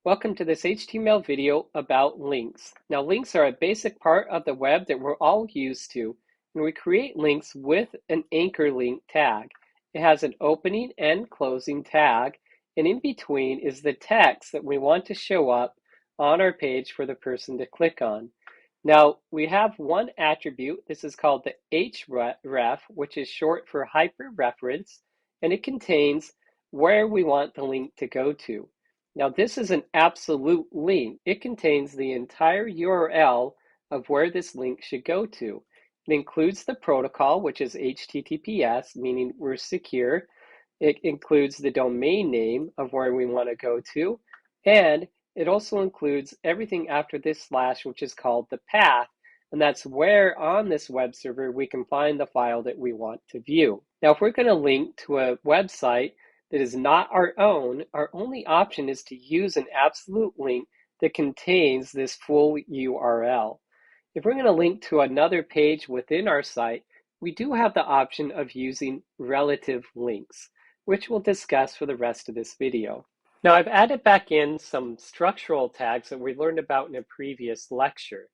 Welcome to this HTML video about links. Now, links are a basic part of the web that we're all used to, and we create links with an anchor link tag. It has an opening and closing tag, and in between is the text that we want to show up on our page for the person to click on. Now, we have one attribute. This is called the href, which is short for hyperreference, and it contains where we want the link to go to. Now, this is an absolute link. It contains the entire URL of where this link should go to. It includes the protocol, which is HTTPS, meaning we're secure. It includes the domain name of where we want to go to, and it also includes everything after this slash, which is called the path, and that's where on this web server we can find the file that we want to view. Now, if we're going to link to a website that is not our own, our only option is to use an absolute link that contains this full URL. If we're going to link to another page within our site, we do have the option of using relative links, which we'll discuss for the rest of this video. Now, I've added back in some structural tags that we learned about in a previous lecture.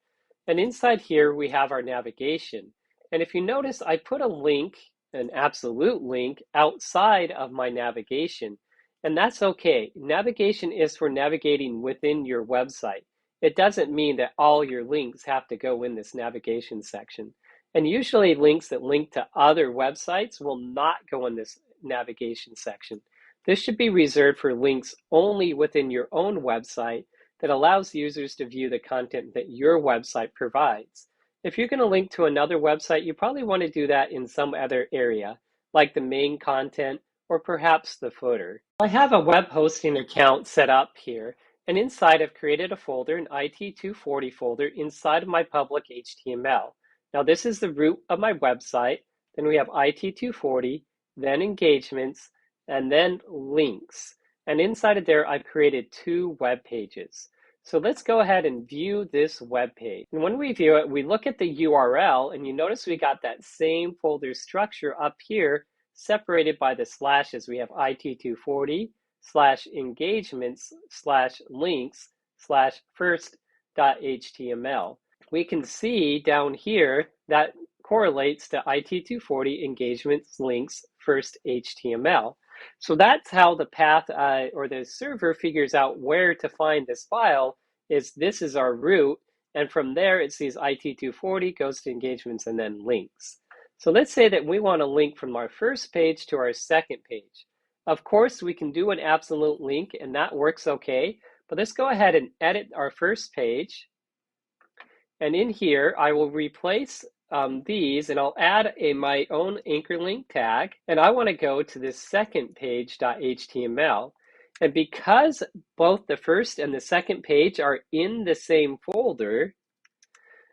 And inside here, we have our navigation. And if you notice, I put a link, an absolute link, outside of my navigation. And that's okay. Navigation is for navigating within your website. It doesn't mean that all your links have to go in this navigation section. And usually links that link to other websites will not go in this navigation section. This should be reserved for links only within your own website that allows users to view the content that your website provides. If you're going to link to another website, you probably want to do that in some other area, like the main content or perhaps the footer. I have a web hosting account set up here, and inside I've created a folder, an IT240 folder, inside of my public HTML. Now this is the root of my website, then we have IT240, then engagements, and then links. And inside of there, I've created two web pages. So let's go ahead and view this web page. And when we view it, we look at the URL, and you notice we got that same folder structure up here, separated by the slashes. We have IT240 / engagements / links / first.html. We can see down here that correlates to IT240 engagements links first HTML. So that's how the path or the server figures out where to find this file. This is our root, and from there it sees IT240, goes to engagements, and then links. So let's say that we want to link from our first page to our second page. Of course, we can do an absolute link, and that works okay, but let's go ahead and edit our first page. And in here, I will replace these, and I'll add my own anchor link tag, and I want to go to this second page.html. And because both the first and the second page are in the same folder,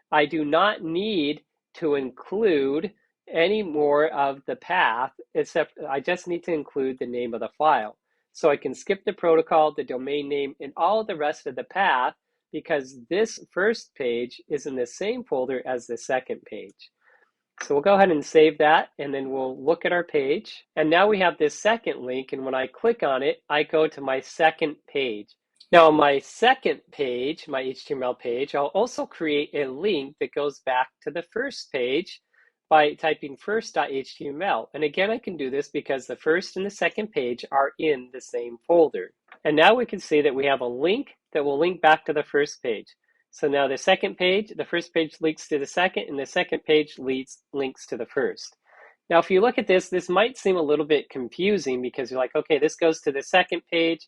I do not need to include any more of the path, except I just need to include the name of the file. So I can skip the protocol, the domain name, and all the rest of the path, because this first page is in the same folder as the second page. So we'll go ahead and save that, and then we'll look at our page. And now we have this second link, and when I click on it, I go to my second page. Now on my second page, my HTML page, I'll also create a link that goes back to the first page by typing first.html. And again, I can do this because the first and the second page are in the same folder. And now we can see that we have a link that will link back to the first page. So now the second page, the first page links to the second, and the second page links to the first. Now, if you look at this, this might seem a little bit confusing because you're like, okay, this goes to the second page,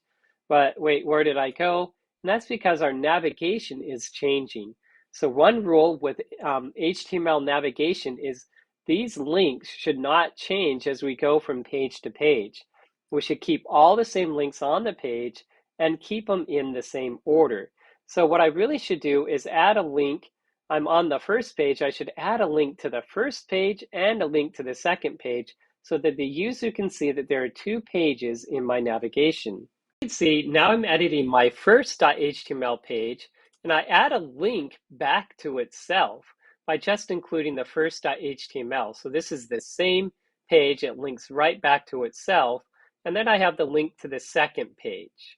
but wait, where did I go? And that's because our navigation is changing. So one rule with HTML navigation is these links should not change as we go from page to page. We should keep all the same links on the page and keep them in the same order. So what I really should do is add a link. I'm on the first page. I should add a link to the first page and a link to the second page so that the user can see that there are two pages in my navigation. You can see now I'm editing my first.html page, and I add a link back to itself by just including the first.html. So this is the same page. It links right back to itself. And then I have the link to the second page.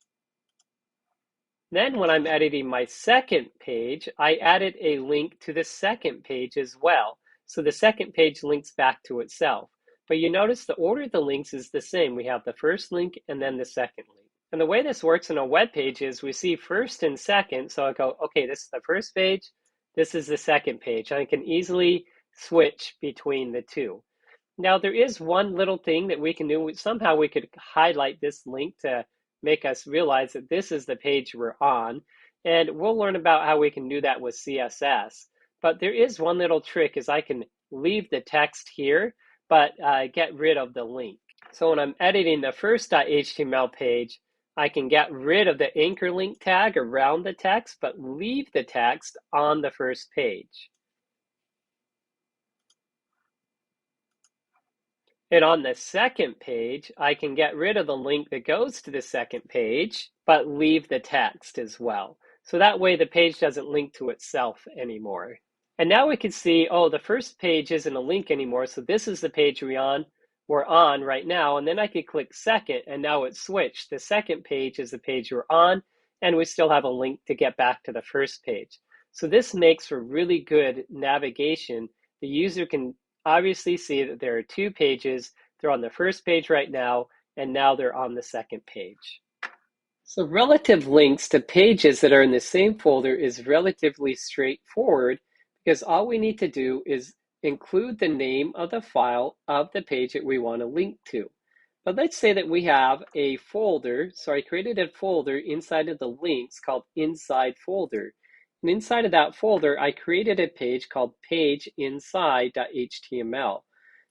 Then when I'm editing my second page, I added a link to the second page as well. So the second page links back to itself. But you notice the order of the links is the same. We have the first link and then the second link. And the way this works on a web page is we see first and second. So I go, okay, this is the first page, this is the second page. I can easily switch between the two. Now there is one little thing that we can do. Somehow we could highlight this link to make us realize that this is the page we're on. And we'll learn about how we can do that with CSS. But there is one little trick is I can leave the text here, but get rid of the link. So when I'm editing the first .html page, I can get rid of the anchor link tag around the text, but leave the text on the first page. And on the second page, I can get rid of the link that goes to the second page, but leave the text as well. So that way the page doesn't link to itself anymore. And now we can see, oh, the first page isn't a link anymore. So this is the page we're on right now. And then I could click second and now it's switched. The second page is the page we're on and we still have a link to get back to the first page. So this makes for really good navigation. The user can obviously see that there are two pages. They're on the first page right now, and now they're on the second page. So relative links to pages that are in the same folder is relatively straightforward because all we need to do is include the name of the file of the page that we want to link to. But let's say that we have a folder. So I created a folder inside of the links called inside folder. And inside of that folder, I created a page called pageinside.html.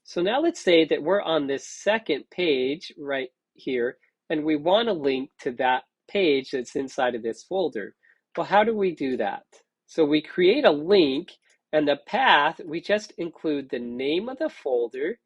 So now let's say that we're on this second page right here, and we want to link to that page that's inside of this folder. Well, how do we do that? So we create a link, and the path, we just include the name of the folder,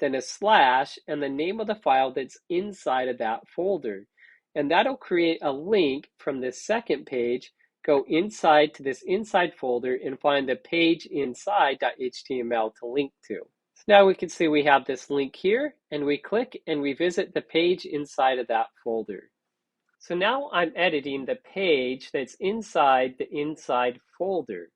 then a slash, and the name of the file that's inside of that folder. And that'll create a link from this second page. Go inside to this inside folder and find the page inside.html to link to. So now we can see we have this link here, and we click and we visit the page inside of that folder. So now I'm editing the page that's inside the inside folder.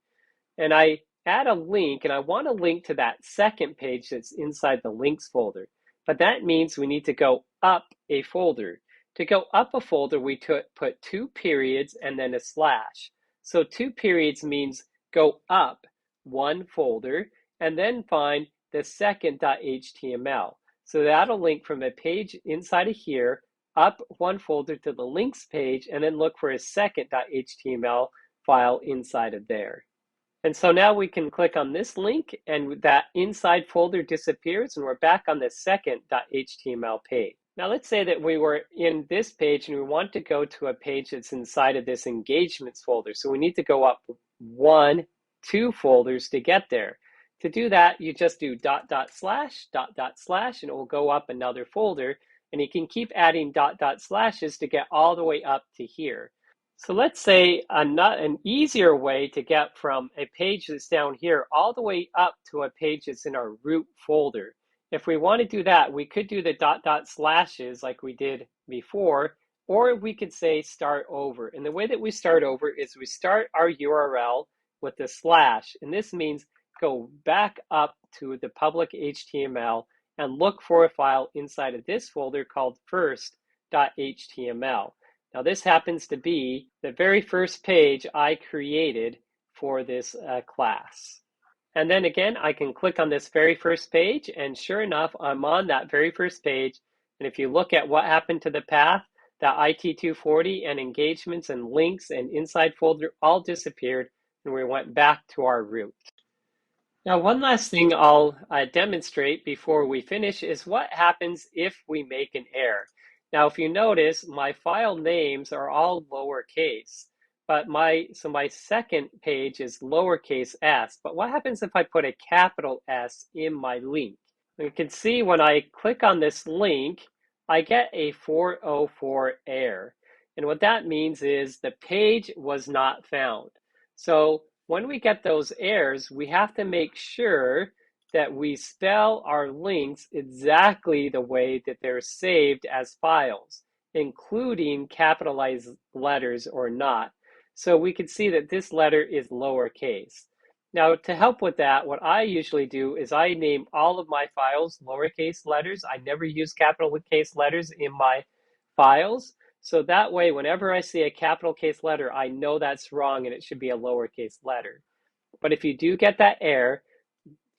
And I add a link, and I want to link to that second page that's inside the links folder. But that means we need to go up a folder. To go up a folder, we put two periods and then a slash. So two periods means go up one folder and then find the second .html. So that'll link from a page inside of here up one folder to the links page and then look for a second .html file inside of there. And so now we can click on this link and that inside folder disappears and we're back on the second .html page. Now let's say that we were in this page and we want to go to a page that's inside of this engagements folder. So we need to go up two folders to get there. To do that, you just do .. // and it will go up another folder. And you can keep adding .. slashes to get all the way up to here. So let's say an easier way to get from a page that's down here all the way up to a page that's in our root folder. If we want to do that, we could do the .. slashes like we did before, or we could say start over. And the way that we start over is we start our URL with the slash. And this means go back up to the public HTML and look for a file inside of this folder called first.html. Now this happens to be the very first page I created for this class. And then again, I can click on this very first page, and sure enough, I'm on that very first page. And if you look at what happened to the path, that IT240 and engagements and links and inside folder all disappeared, and we went back to our root. Now, one last thing I'll demonstrate before we finish is what happens if we make an error. Now, if you notice, my file names are all lowercase, but my second page is lowercase s. But what happens if I put a capital S in my link? You can see when I click on this link, I get a 404 error. And what that means is the page was not found. So when we get those errors, we have to make sure that we spell our links exactly the way that they're saved as files. including capitalized letters or not. So we can see that this letter is lowercase. Now, to help with that, what I usually do is I name all of my files lowercase letters. I never use capital case letters in my files. So that way, whenever I see a capital case letter, I know that's wrong and it should be a lowercase letter. But if you do get that error,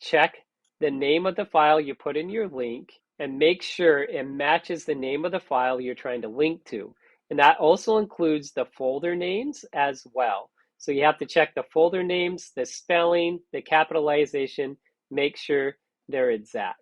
check the name of the file you put in your link and make sure it matches the name of the file you're trying to link to. And that also includes the folder names as well. So you have to check the folder names, the spelling, the capitalization, make sure they're exact.